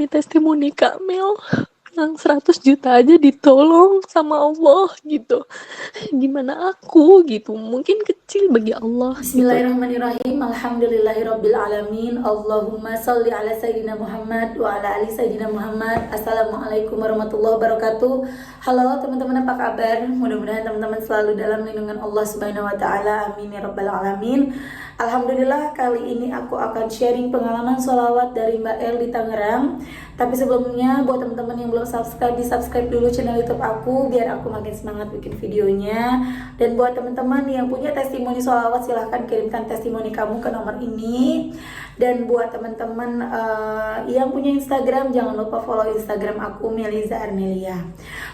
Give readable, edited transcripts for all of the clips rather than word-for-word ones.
testimoni Kak Mel yang 100 juta aja ditolong sama Allah gitu. Gimana aku gitu, mungkin kecil bagi Allah gitu. Bismillahirrahmanirrahim. Alhamdulillahirabbil alamin. Allahumma shalli ala sayyidina Muhammad wa ala ali sayyidina Muhammad. Assalamualaikum warahmatullahi wabarakatuh. Halo teman-teman, apa kabar? Mudah-mudahan teman-teman selalu dalam lindungan Allah Subhanahu wa taala. Amin ya rabbal alamin. Alhamdulillah, kali ini aku akan sharing pengalaman sholawat dari Mbak El di Tangerang. Tapi sebelumnya, buat teman-teman yang belum subscribe, di subscribe dulu channel YouTube aku biar aku makin semangat bikin videonya. Dan buat teman-teman yang punya testimoni sholawat, silahkan kirimkan testimoni kamu ke nomor ini. Dan buat teman-teman yang punya Instagram, jangan lupa follow Instagram aku, Meliza Armelia.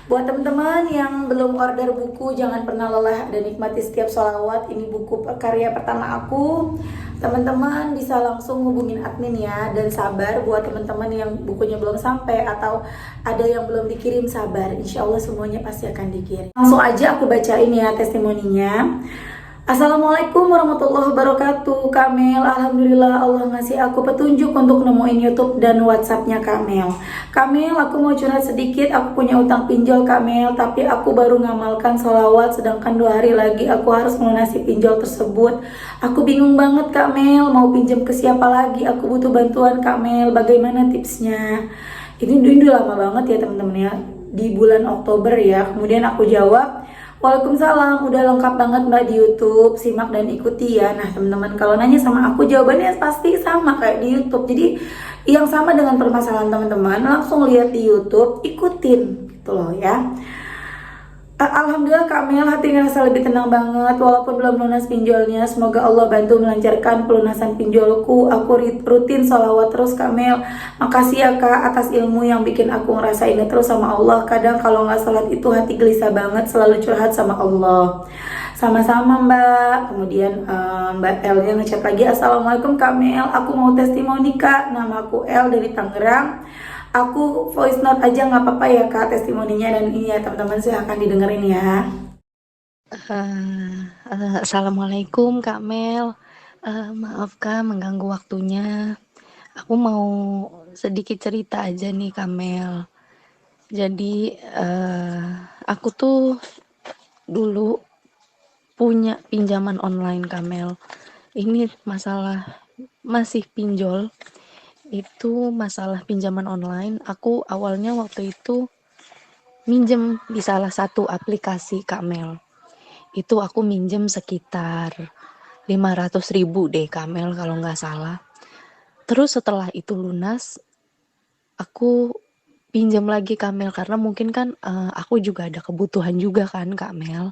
Buat teman-teman yang belum order buku, jangan pernah lelah dan nikmati setiap sholawat. Ini buku karya pertama aku. Teman-teman bisa langsung hubungin admin ya. Dan sabar buat teman-teman yang bukunya belum sampai atau ada yang belum dikirim, sabar, insya Allah semuanya pasti akan dikirim. Langsung aja aku bacain ya testimoninya. Assalamualaikum warahmatullahi wabarakatuh. Kamel, alhamdulillah Allah ngasih aku petunjuk untuk nemuin YouTube dan WhatsAppnya Kamel. Kamel, aku mau curhat sedikit. Aku punya utang pinjol Kamel, tapi aku baru ngamalkan sholawat, sedangkan 2 hari lagi aku harus melunasi pinjol tersebut. Aku bingung banget Kamel, mau pinjam ke siapa lagi? Aku butuh bantuan Kamel, bagaimana tipsnya? Ini udah lama banget ya teman-teman ya, di bulan Oktober ya. Kemudian aku jawab, Waalaikumsalam, udah lengkap banget Mbak di YouTube, simak dan ikuti ya. Nah teman-teman, kalau nanya sama aku jawabannya pasti sama kayak di YouTube. Jadi yang sama dengan permasalahan teman-teman, langsung lihat di YouTube, ikutin gitu loh ya. Alhamdulillah Kak Mel, hati ngerasa lebih tenang banget walaupun belum lunas pinjolnya. Semoga Allah bantu melancarkan pelunasan pinjolku. Aku rutin sholawat terus Kak Mel. Makasih ya Kak atas ilmu yang bikin aku ngerasa ingat terus sama Allah. Kadang kalau nggak sholat itu hati gelisah banget, selalu curhat sama Allah. Sama-sama Mbak. Kemudian Mbak El yang ngechat lagi, Assalamualaikum Kak Mel, aku mau testimoni Kak. Nama aku El dari Tangerang. Aku voice note aja nggak apa-apa ya Kak testimoninya, dan ini ya teman-teman silahkan didengerin ya. Assalamualaikum Kak Mel. Maaf Kak mengganggu waktunya. Aku mau sedikit cerita aja nih Kak Mel. Jadi aku tuh dulu punya pinjaman online Kak Mel. Ini masalah masih pinjol. Itu masalah pinjaman online. Aku awalnya waktu itu minjem di salah satu aplikasi Kak Mel. Itu aku minjem sekitar 500.000 deh Kak Mel kalau nggak salah. Terus setelah itu lunas, aku pinjam lagi Kak Mel karena mungkin kan aku juga ada kebutuhan juga kan Kak Mel.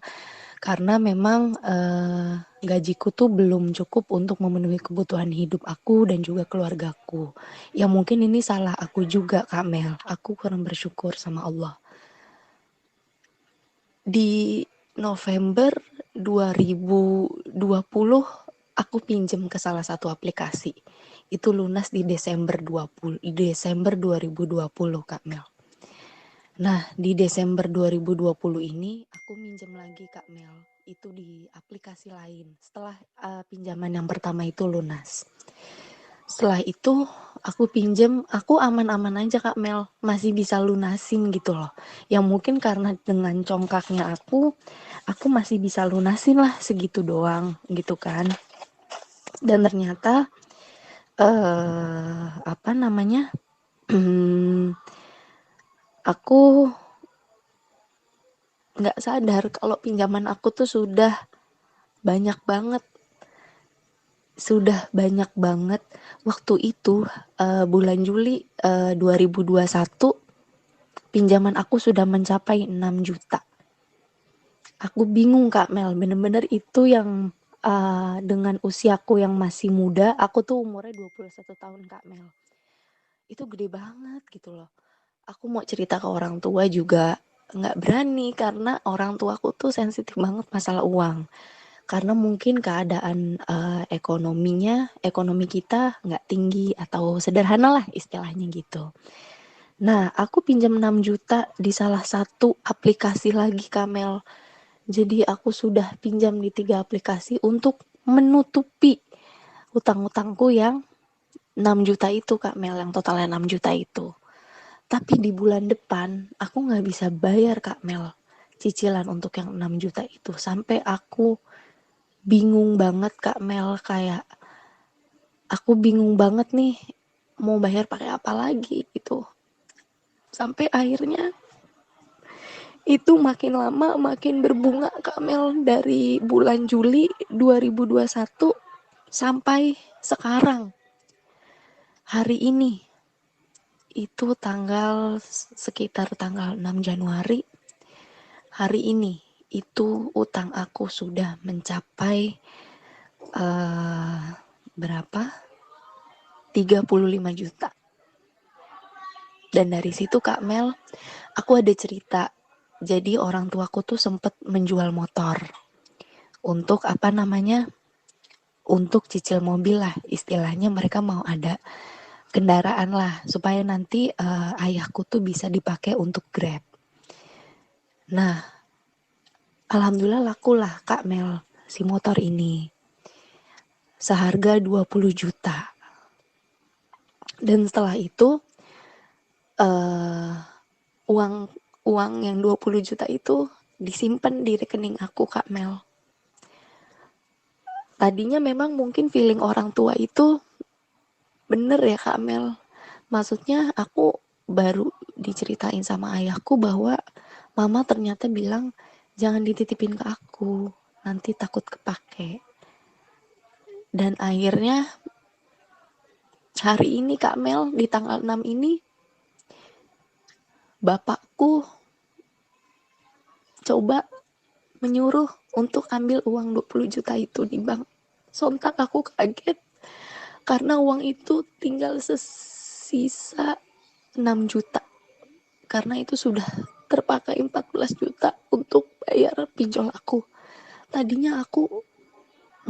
Karena memang gajiku tuh belum cukup untuk memenuhi kebutuhan hidup aku dan juga keluargaku. Ya mungkin ini salah aku juga Kak Mel. Aku kurang bersyukur sama Allah. Di November 2020 aku pinjem ke salah satu aplikasi. Itu lunas di Desember 2020 Kak Mel. Nah, di Desember 2020 ini aku minjem lagi Kak Mel. Itu di aplikasi lain. Setelah pinjaman yang pertama itu lunas. Setelah itu aku pinjem, aku aman-aman aja Kak Mel, masih bisa lunasin gitu loh. Yang mungkin karena dengan congkaknya aku masih bisa lunasin lah segitu doang gitu kan. Dan ternyata apa namanya? Aku nggak sadar kalau pinjaman aku tuh sudah banyak banget. Waktu itu bulan Juli 2021 pinjaman aku sudah mencapai 6 juta. Aku bingung Kak Mel, bener-bener itu yang dengan usiaku yang masih muda, aku tuh umurnya 21 tahun Kak Mel. Itu gede banget gitu loh. Aku mau cerita ke orang tua juga nggak berani karena orang tuaku tuh sensitif banget masalah uang. Karena mungkin keadaan ekonomi kita nggak tinggi atau sederhana lah istilahnya gitu. Nah, aku pinjam 6 juta di salah satu aplikasi lagi Kamel. Jadi aku sudah pinjam di 3 aplikasi untuk menutupi utang-utangku yang 6 juta itu Kak Mel, yang totalnya 6 juta itu. Tapi di bulan depan aku nggak bisa bayar Kak Mel cicilan untuk yang 6 juta itu. Sampai aku bingung banget Kak Mel, kayak aku bingung banget nih mau bayar pakai apa lagi gitu. Sampai akhirnya itu makin lama makin berbunga Kak Mel, dari bulan Juli 2021 sampai sekarang. Hari ini itu sekitar tanggal 6 Januari. Hari ini itu utang aku sudah mencapai berapa? 35 juta. Dan dari situ Kak Mel, aku ada cerita. Jadi orang tuaku tuh sempet menjual motor untuk apa namanya? Untuk cicil mobil lah, istilahnya mereka mau ada kendaraan lah supaya nanti ayahku tuh bisa dipakai untuk Grab. Nah, alhamdulillah laku lah Kak Mel si motor ini. Seharga 20 juta. Dan setelah itu uang uang yang 20 juta itu disimpan di rekening aku Kak Mel. Tadinya memang mungkin feeling orang tua itu bener ya Kak Mel. Maksudnya aku baru diceritain sama ayahku bahwa mama ternyata bilang jangan dititipin ke aku, nanti takut kepake. Dan akhirnya hari ini Kak Mel, di tanggal 6 ini bapakku coba menyuruh untuk ambil uang 20 juta itu di bank. Sontak aku kaget karena uang itu tinggal sisa 6 juta. Karena itu sudah terpakai 14 juta untuk bayar pinjol aku. Tadinya aku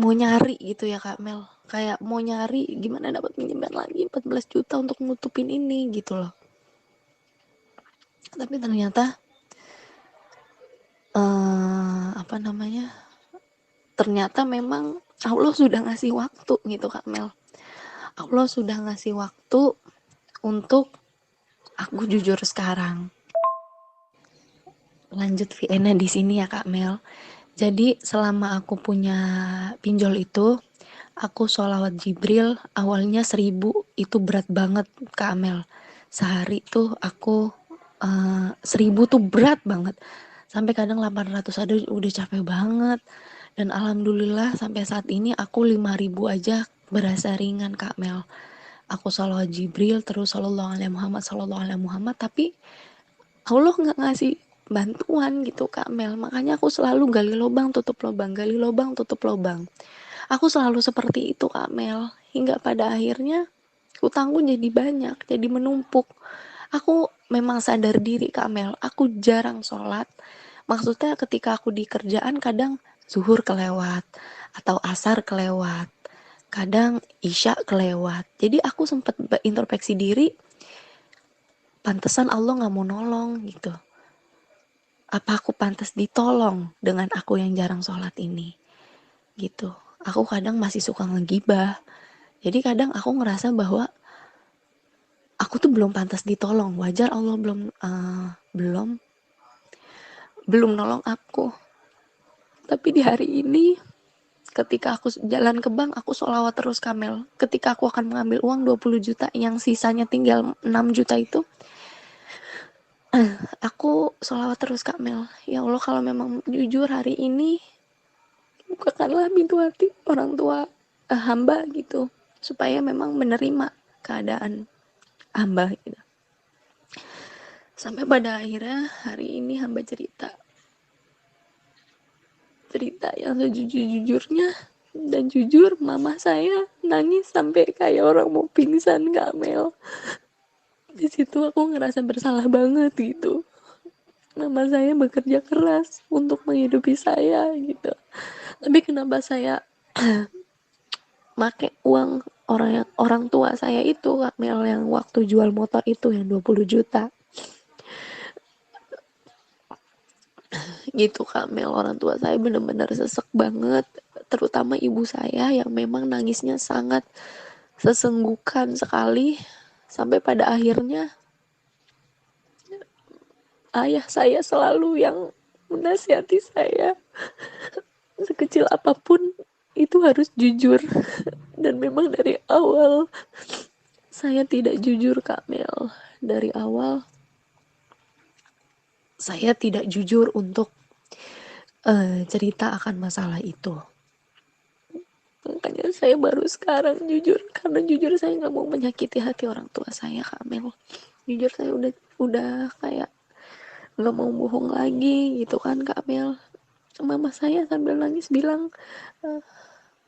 mau nyari gitu ya Kak Mel. Kayak mau nyari gimana dapat pinjaman lagi 14 juta untuk nutupin ini gitu loh. Tapi ternyata apa namanya? Ternyata memang Allah sudah ngasih waktu gitu Kak Mel. Allah sudah ngasih waktu untuk aku jujur sekarang. Lanjut VN-nya di sini ya Kak Mel. Jadi selama aku punya pinjol itu, aku sholawat Jibril awalnya 1000, itu berat banget Kak Mel. Sehari tuh aku 1000 tuh berat banget. Sampai kadang 800 ada udah capek banget. Dan alhamdulillah sampai saat ini aku 5000 aja berasa ringan Kak Mel. Aku sholawat Jibril terus sallallahu alaihi Muhammad, tapi Allah nggak ngasih bantuan gitu Kak Mel. Makanya aku selalu gali lubang tutup lubang, gali lubang tutup lubang. Aku selalu seperti itu Kak Mel. Hingga pada akhirnya hutangku jadi banyak, jadi menumpuk. Aku memang sadar diri Kak Mel, aku jarang sholat. Maksudnya ketika aku di kerjaan kadang zuhur kelewat atau asar kelewat, kadang isya kelewat. Jadi aku sempat introspeksi diri, pantesan Allah nggak mau nolong gitu. Apa aku pantas ditolong dengan aku yang jarang sholat ini gitu. Aku kadang masih suka ngegibah. Jadi kadang aku ngerasa bahwa aku tuh belum pantas ditolong. Wajar Allah belum nolong aku. Tapi di hari ini ketika aku jalan ke bank, aku sholawat terus Kamel. Ketika aku akan mengambil uang 20 juta yang sisanya tinggal 6 juta itu, aku sholawat terus Kamel. Ya Allah, kalau memang jujur hari ini, bukakanlah pintu hati orang tua hamba gitu. Supaya memang menerima keadaan hamba gitu. Sampai pada akhirnya hari ini hamba cerita yang sejujur-jujurnya, dan jujur mama saya nangis sampai kayak orang mau pingsan Kak Mel. Di situ aku ngerasa bersalah banget gitu. Mama saya bekerja keras untuk menghidupi saya gitu. Tapi kenapa saya make uang orang tua saya itu Kak Mel, yang waktu jual motor itu yang 20 juta. Gitu Kak Mel, orang tua saya benar-benar sesek banget, terutama ibu saya yang memang nangisnya sangat sesenggukan sekali, sampai pada akhirnya ayah saya selalu yang menasihati saya, sekecil apapun itu harus jujur. Dan memang dari awal saya tidak jujur, Kak Mel. Dari awal saya tidak jujur untuk cerita akan masalah itu. Makanya saya baru sekarang jujur, karena jujur saya nggak mau menyakiti hati orang tua saya, Kak Mel. Jujur saya udah kayak nggak mau bohong lagi gitu kan, Kak Mel. Mama saya sambil nangis bilang, "Eh,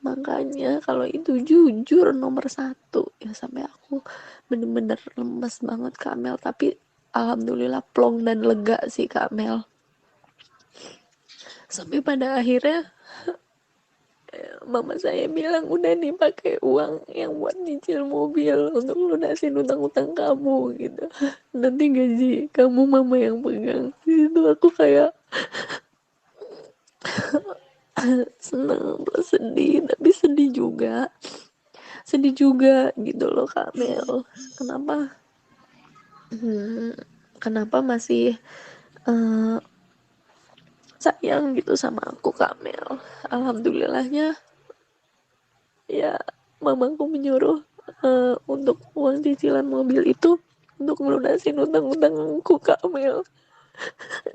makanya kalau itu jujur nomor satu." Ya sampai aku bener-bener lemes banget, Kak Mel. Tapi alhamdulillah plong dan lega sih, Kak Mel. Sampai pada akhirnya mama saya bilang, udah nih pakai uang yang buat nyicil mobil untuk lunasin utang-utang kamu gitu. Nanti gaji kamu mama yang pegang. Di situ aku kayak seneng plus sedih, tapi sedih juga gitu loh, Kak Mel. Kenapa kenapa masih uh, sayang gitu sama aku, Kak Mel. Alhamdulillahnya ya mamaku menyuruh untuk uang cicilan mobil itu untuk melunasin utang-utangku, Kak Mel.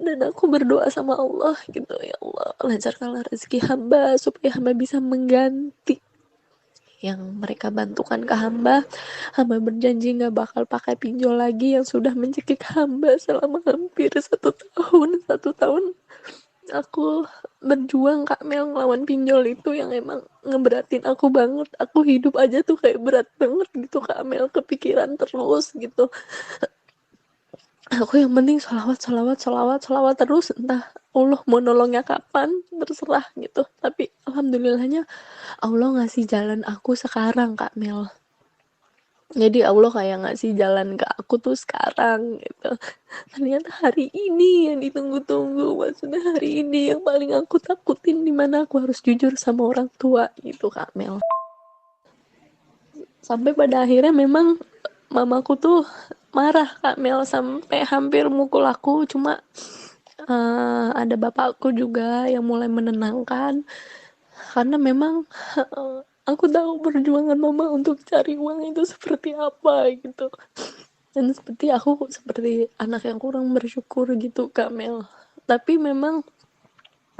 Dan aku berdoa sama Allah gitu, ya Allah lancarkanlah rezeki hamba supaya hamba bisa mengganti yang mereka bantukan ke hamba. Hamba berjanji gak bakal pakai pinjol lagi yang sudah mencekik hamba selama hampir 1 tahun. 1 tahun aku berjuang, Kak Mel, ngelawan pinjol itu yang emang ngeberatin aku banget. Aku hidup aja tuh kayak berat banget gitu, Kak Mel, kepikiran terus gitu. Aku yang penting sholawat, sholawat, sholawat, sholawat terus, entah Allah mau nolongnya kapan, terserah gitu. Tapi alhamdulillahnya Allah ngasih jalan aku sekarang, Kak Mel. Jadi Allah kayak ngasih jalan ke aku tuh sekarang gitu. Ternyata hari ini yang ditunggu-tunggu, maksudnya hari ini yang paling aku takutin, dimana aku harus jujur sama orang tua gitu, Kak Mel. Sampai pada akhirnya memang mamaku tuh marah, Kak Mel, sampai hampir mukul aku. Cuma ada bapakku juga yang mulai menenangkan, karena memang aku tahu perjuangan mama untuk cari uang itu seperti apa gitu. Dan seperti anak yang kurang bersyukur gitu, Kak Mel. Tapi memang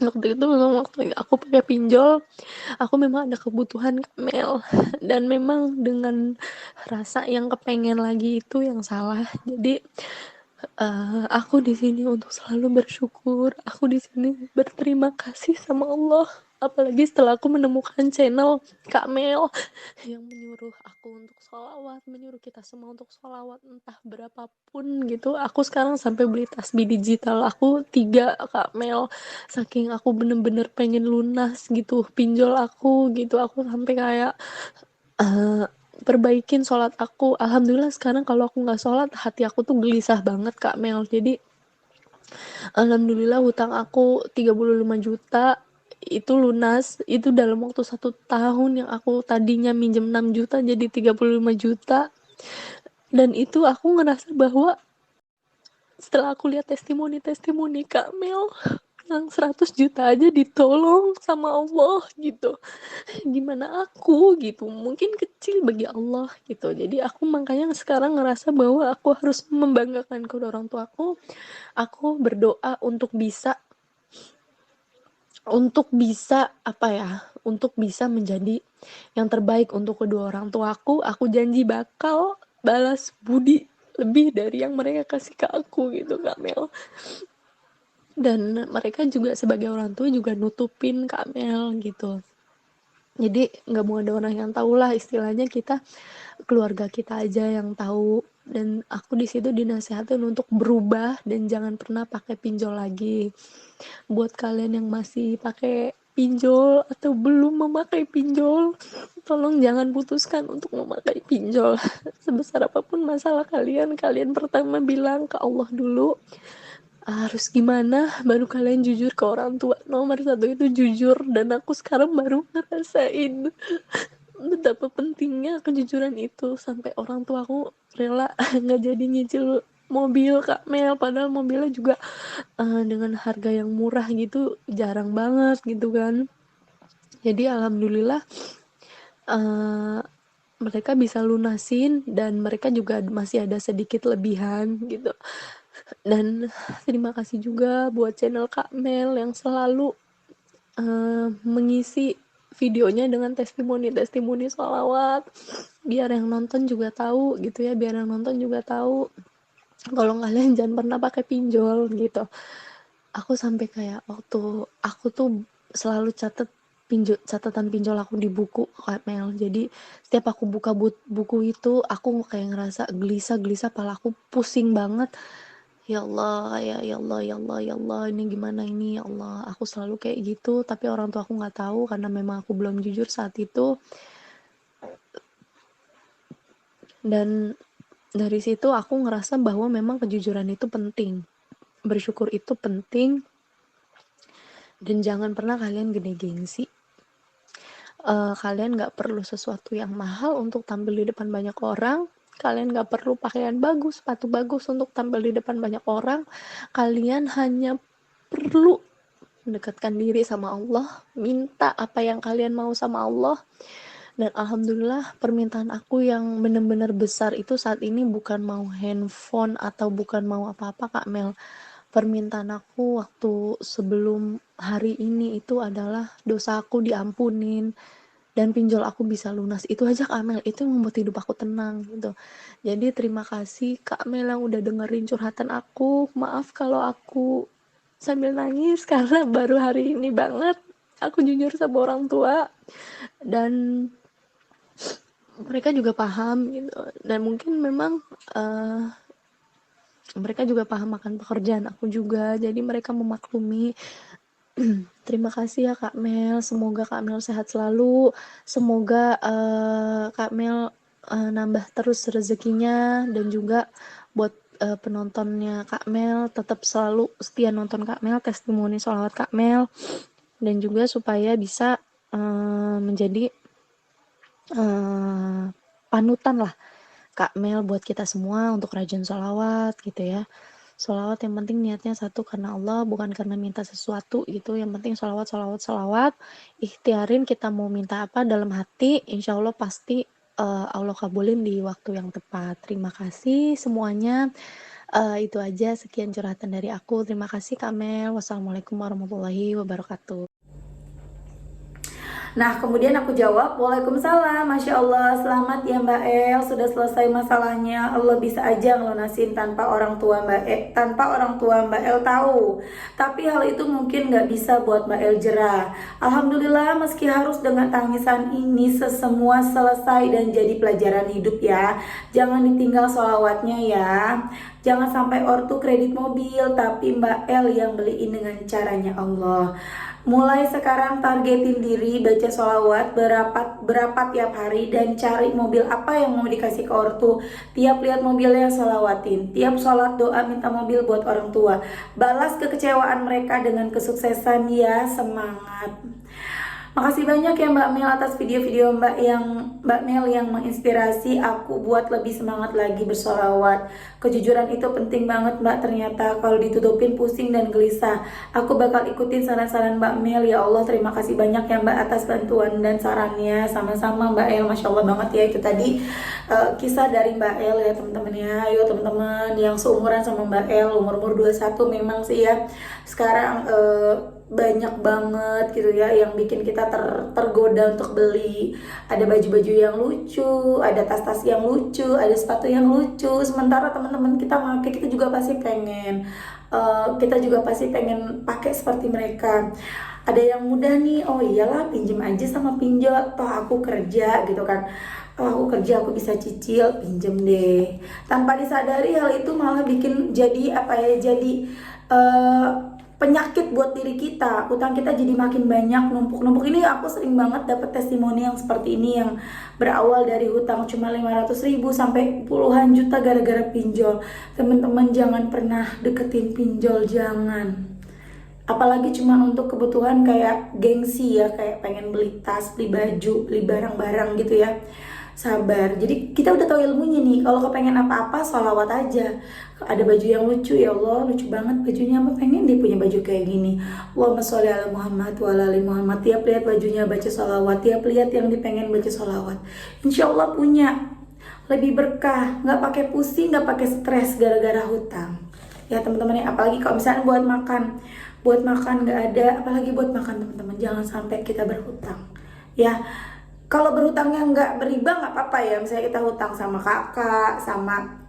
waktu itu memang waktu aku pakai pinjol, aku memang ada kebutuhan, Kak Mel. Dan memang dengan rasa yang kepengen lagi itu yang salah. Jadi aku di sini untuk selalu bersyukur. Aku di sini berterima kasih sama Allah. Apalagi setelah aku menemukan channel Kak Mel yang menyuruh aku untuk sholawat, menyuruh kita semua untuk sholawat entah berapapun gitu. Aku sekarang sampai beli tasbih digital aku 3, Kak Mel. Saking aku bener-bener pengen lunas gitu pinjol aku gitu. Aku sampai kayak perbaikin sholat aku. Alhamdulillah sekarang kalau aku nggak sholat, hati aku tuh gelisah banget, Kak Mel. Jadi alhamdulillah hutang aku 35 juta itu lunas. Itu dalam waktu 1 tahun, yang aku tadinya minjem 6 juta jadi 35 juta. Dan itu aku ngerasa bahwa setelah aku lihat testimoni Kak Mel yang 100 juta aja ditolong sama Allah gitu, gimana aku gitu, mungkin kecil bagi Allah gitu. Jadi aku makanya sekarang ngerasa bahwa aku harus membanggakan kedua orang tua aku berdoa untuk bisa menjadi yang terbaik untuk kedua orang tuaku. Aku janji bakal balas budi lebih dari yang mereka kasih ke aku gitu, Kak Mel. Dan mereka juga sebagai orang tua juga nutupin, Kak Mel, gitu. Jadi nggak mau ada orang yang tahu lah, istilahnya kita keluarga kita aja yang tahu. Dan aku di situ dinasehatin untuk berubah dan jangan pernah pakai pinjol lagi. Buat kalian yang masih pakai pinjol atau belum memakai pinjol, tolong jangan putuskan untuk memakai pinjol. Sebesar apapun masalah kalian pertama bilang ke Allah dulu harus gimana, baru kalian jujur ke orang tua. Nomor 1 itu jujur. Dan aku sekarang baru ngerasain betapa pentingnya kejujuran itu, sampai orang tua aku rela nggak jadi nyicil mobil Kak Mel, padahal mobilnya juga dengan harga yang murah gitu, jarang banget gitu kan. Jadi alhamdulillah uh, mereka bisa lunasin dan mereka juga masih ada sedikit lebihan gitu. Dan terima kasih juga buat channel Kak Mel yang selalu mengisi videonya dengan testimoni-testimoni sholawat, biar yang nonton juga tahu gitu ya, biar yang nonton juga tahu kalau kalian jangan pernah pakai pinjol gitu. Aku sampai kayak waktu aku tuh selalu catatan pinjol aku di buku Kak Mel. Jadi setiap aku buka buku itu aku kayak ngerasa gelisah pala aku pusing banget. Ya Allah, ya Allah, ya Allah, ya Allah, ini gimana ini, ya Allah. Aku selalu kayak gitu, tapi orang tua aku nggak tahu karena memang aku belum jujur saat itu. Dan dari situ aku ngerasa bahwa memang kejujuran itu penting. Bersyukur itu penting, dan jangan pernah kalian gede gengsi. Kalian nggak perlu sesuatu yang mahal untuk tampil di depan banyak orang. Kalian nggak perlu pakaian bagus, sepatu bagus untuk tampil di depan banyak orang. Kalian hanya perlu mendekatkan diri sama Allah, minta apa yang kalian mau sama Allah. Dan alhamdulillah permintaan aku yang benar-benar besar itu saat ini bukan mau handphone atau bukan mau apa-apa Kak Mel. Permintaan aku waktu sebelum hari ini itu adalah dosa aku diampunin dan pinjol aku bisa lunas. Itu aja Kak Mel, itu yang membuat hidup aku tenang gitu. Jadi terima kasih Kak Mel yang udah dengerin curhatan aku. Maaf kalau aku sambil nangis karena baru hari ini banget aku jujur sama orang tua, dan mereka juga paham gitu. Dan mungkin memang mereka juga paham akan pekerjaan aku juga, jadi mereka memaklumi. Terima kasih ya Kak Mel, semoga Kak Mel sehat selalu, semoga Kak Mel nambah terus rezekinya, dan juga buat penontonnya Kak Mel tetap selalu setia nonton Kak Mel, testimoni sholawat Kak Mel, dan juga supaya bisa menjadi panutan lah Kak Mel buat kita semua untuk rajin sholawat gitu ya. Sholawat yang penting niatnya satu karena Allah, bukan karena minta sesuatu gitu. Yang penting sholawat, sholawat, sholawat. Ikhtiarin kita mau minta apa dalam hati, insya Allah pasti Allah kabulin di waktu yang tepat. Terima kasih semuanya. Itu aja, sekian curhatan dari aku. Terima kasih Kak Mel. Wassalamualaikum warahmatullahi wabarakatuh. Nah, kemudian aku jawab, Waalaikumsalam, Masya Allah, selamat ya Mbak El, sudah selesai masalahnya. Allah bisa aja ngelunasin tanpa orang tua Mbak El tahu. Tapi hal itu mungkin nggak bisa buat Mbak El jerah. Alhamdulillah, meski harus dengan tangisan ini, sesemua selesai dan jadi pelajaran hidup ya. Jangan ditinggal sholawatnya ya. Jangan sampai ortu kredit mobil, tapi Mbak El yang beliin dengan caranya Allah. Mulai sekarang targetin diri, baca sholawat berapa tiap hari, dan cari mobil apa yang mau dikasih ke ortu. Tiap lihat mobilnya sholawatin, tiap sholat doa minta mobil buat orang tua. Balas kekecewaan mereka dengan kesuksesan ya, semangat. Makasih banyak ya Mbak Mel atas video-video Mbak Mel yang menginspirasi aku buat lebih semangat lagi bersolawat. Kejujuran itu penting banget Mbak, ternyata kalau ditutupin pusing dan gelisah. Aku bakal ikutin saran-saran Mbak Mel. Ya Allah, terima kasih banyak ya Mbak atas bantuan dan sarannya. Sama-sama Mbak El, Masya Allah banget ya. Itu tadi kisah dari Mbak El ya teman-teman ya. Ayo teman-teman yang seumuran sama Mbak El, umur 21 memang sih ya. Sekarang banyak banget gitu ya yang bikin kita tergoda untuk beli. Ada baju-baju yang lucu, ada tas-tas yang lucu, ada sepatu yang lucu. Sementara teman-teman kita pakai, kita juga pasti pengen pakai seperti mereka. Ada yang mudah nih, oh iyalah pinjem aja sama pinjol, toh aku kerja gitu kan. Oh, aku kerja, aku bisa cicil, pinjem deh. Tanpa disadari hal itu malah bikin jadi penyakit buat diri kita. Utang kita jadi makin banyak, numpuk-numpuk. Ini aku sering banget dapat testimoni yang seperti ini, yang berawal dari hutang cuma 500.000 sampai puluhan juta gara-gara pinjol. Teman-teman jangan pernah deketin pinjol, jangan. Apalagi cuma untuk kebutuhan kayak gengsi ya, kayak pengen beli tas, beli baju, beli barang-barang gitu ya. sabar. Jadi kita udah tahu ilmunya nih, kalau kepengen apa-apa sholawat aja. Ada baju yang lucu, ya Allah lucu banget bajunya, apa pengen dia punya baju kayak gini. Allahumma sholli ala Muhammad wa ala ali Muhammad. Tiap lihat bajunya baca sholawat, tiap lihat yang dipengen baca sholawat, insya Allah punya. Lebih berkah, nggak pakai pusing, nggak pakai stres gara-gara hutang. Ya teman-teman ya, apalagi kalau misalnya buat makan nggak ada, apalagi buat makan teman-teman, jangan sampai kita berhutang. Ya, kalau berhutangnya nggak beriba nggak apa-apa ya, misalnya kita hutang sama kakak, sama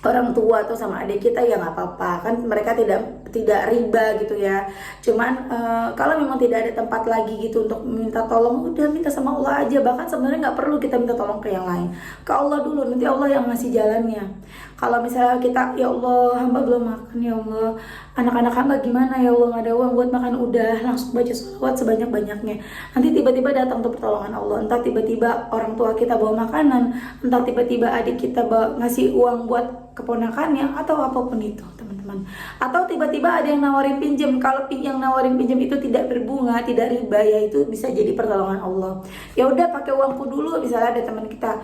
orang tua atau sama adik kita ya nggak apa-apa, kan mereka tidak riba gitu ya. Cuman kalau memang tidak ada tempat lagi gitu untuk minta tolong, udah minta sama Allah aja. Bahkan sebenarnya nggak perlu kita minta tolong ke yang lain, ke Allah dulu, nanti Allah yang ngasih jalannya. Kalau misalnya kita, ya Allah hamba belum makan, ya Allah anak-anak hamba gimana, ya Allah nggak ada uang buat makan, udah langsung baca sholawat sebanyak-banyaknya. Nanti tiba-tiba datang tuh pertolongan Allah, entah tiba-tiba orang tua kita bawa makanan, entah tiba-tiba adik kita ngasih uang buat keponakannya, atau apapun itu teman-teman. Atau tiba-tiba ada yang nawarin pinjam. Kalau yang nawarin pinjam itu tidak berbunga, tidak riba, ya itu bisa jadi pertolongan Allah. Ya udah pakai uangku dulu. Misalnya ada teman kita,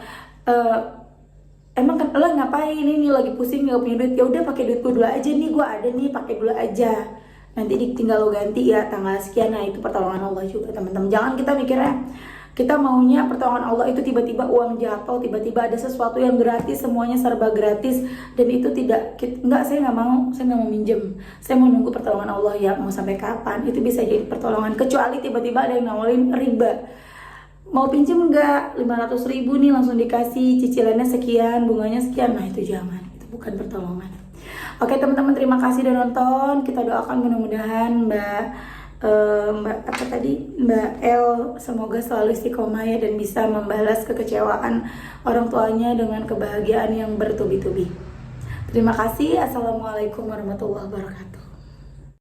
emang kan lo ngapain ini lagi pusing nggak punya duit, ya udah pakai duitku dulu aja nih, gua ada nih, pakai dulu aja, nanti tinggal lo ganti ya tanggal sekian. Nah itu pertolongan Allah juga teman-teman. Jangan kita mikirnya kita maunya pertolongan Allah itu tiba-tiba uang jatuh, tiba-tiba ada sesuatu yang gratis, semuanya serba gratis, dan itu tidak, enggak, saya nggak mau minjem, saya mau nunggu pertolongan Allah. Ya mau sampai kapan? Itu bisa jadi pertolongan, kecuali tiba-tiba ada yang nawarin riba. Mau pinjem enggak, 500.000 nih langsung dikasih, cicilannya sekian, bunganya sekian, nah itu jangan, itu bukan pertolongan. Oke teman-teman, terima kasih udah nonton. Kita doakan mudah-mudahan Mbak El semoga selalu istiqomah ya, dan bisa membalas kekecewaan orang tuanya dengan kebahagiaan yang bertubi-tubi. Terima kasih. Assalamualaikum warahmatullahi wabarakatuh.